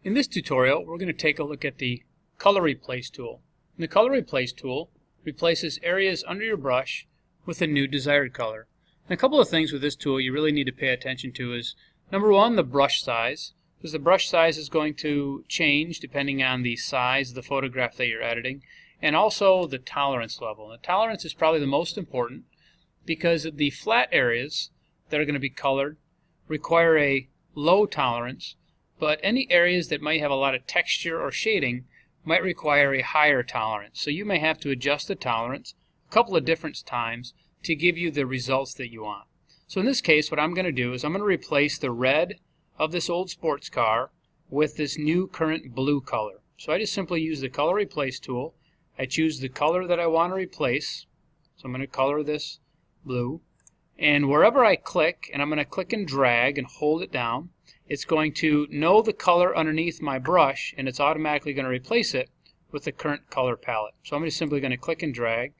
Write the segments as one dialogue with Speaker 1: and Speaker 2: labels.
Speaker 1: In this tutorial, we're going to take a look at the Color Replace tool. And the Color Replace tool replaces areas under your brush with a new desired color. And a couple of things with this tool you really need to pay attention to is, number one, the brush size, because the brush size is going to change depending on the size of the photograph that you're editing, and also the tolerance level. And the tolerance is probably the most important because the flat areas that are going to be colored require a low tolerance, but any areas that might have a lot of texture or shading might require a higher tolerance. So you may have to adjust the tolerance a couple of different times to give you the results that you want. So in this case, what I'm going to do is I'm going to replace the red of this old sports car with this new current blue color. So I just simply use the Color Replace tool. I choose the color that I want to replace. So I'm going to color this blue. And wherever I click, and I'm going to click and drag and hold it down, it's going to know the color underneath my brush, and it's automatically going to replace it with the current color palette. So I'm just simply going to click and drag,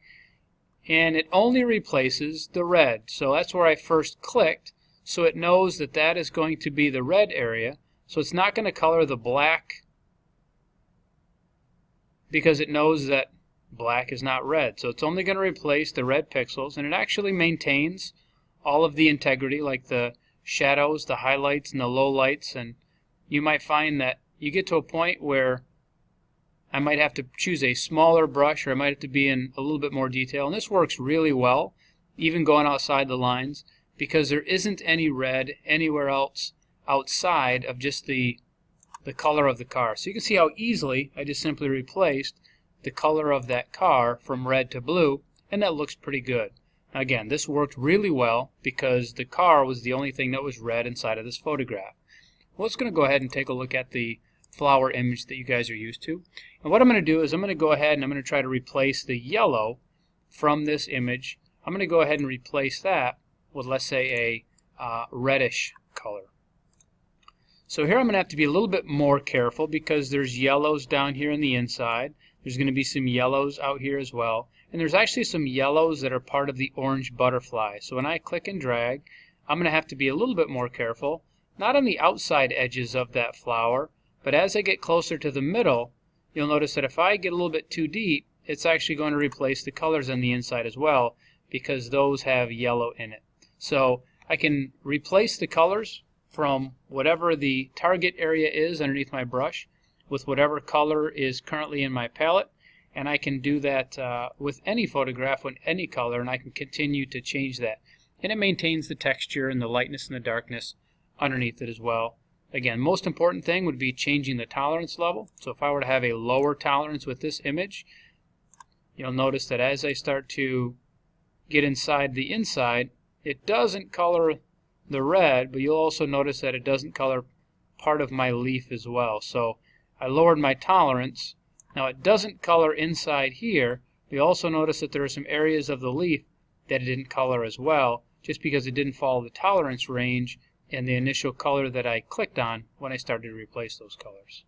Speaker 1: and it only replaces the red. So that's where I first clicked, so it knows that that is going to be the red area. So it's not going to color the black because it knows that black is not red. So it's only going to replace the red pixels, and it actually maintains all of the integrity, like the shadows, the highlights, and the lowlights. And you might find that you get to a point where I might have to choose a smaller brush, or I might have to be in a little bit more detail. And this works really well, even going outside the lines, because there isn't any red anywhere else outside of just the color of the car. So you can see how easily I just simply replaced the color of that car from red to blue, and that looks pretty good. Again, this worked really well because the car was the only thing that was red inside of this photograph. Well, let's going to go ahead and take a look at the flower image that you guys are used to. And what I'm going to do is I'm going to go ahead and I'm going to try to replace the yellow from this image. I'm going to go ahead and replace that with, let's say, a reddish color. So here I'm going to have to be a little bit more careful because there's yellows down here on the inside. There's going to be some yellows out here as well. And there's actually some yellows that are part of the orange butterfly. So when I click and drag, I'm going to have to be a little bit more careful, not on the outside edges of that flower, but as I get closer to the middle, you'll notice that if I get a little bit too deep, it's actually going to replace the colors on the inside as well, because those have yellow in it. So I can replace the colors from whatever the target area is underneath my brush with whatever color is currently in my palette. And I can do that with any photograph with any color, and I can continue to change that. And it maintains the texture and the lightness and the darkness underneath it as well. Again, most important thing would be changing the tolerance level. So if I were to have a lower tolerance with this image, you'll notice that as I start to get inside the inside, it doesn't color the red, but you'll also notice that it doesn't color part of my leaf as well. So I lowered my tolerance. Now it doesn't color inside here. We also notice that there are some areas of the leaf that it didn't color as well, just because it didn't follow the tolerance range in the initial color that I clicked on when I started to replace those colors.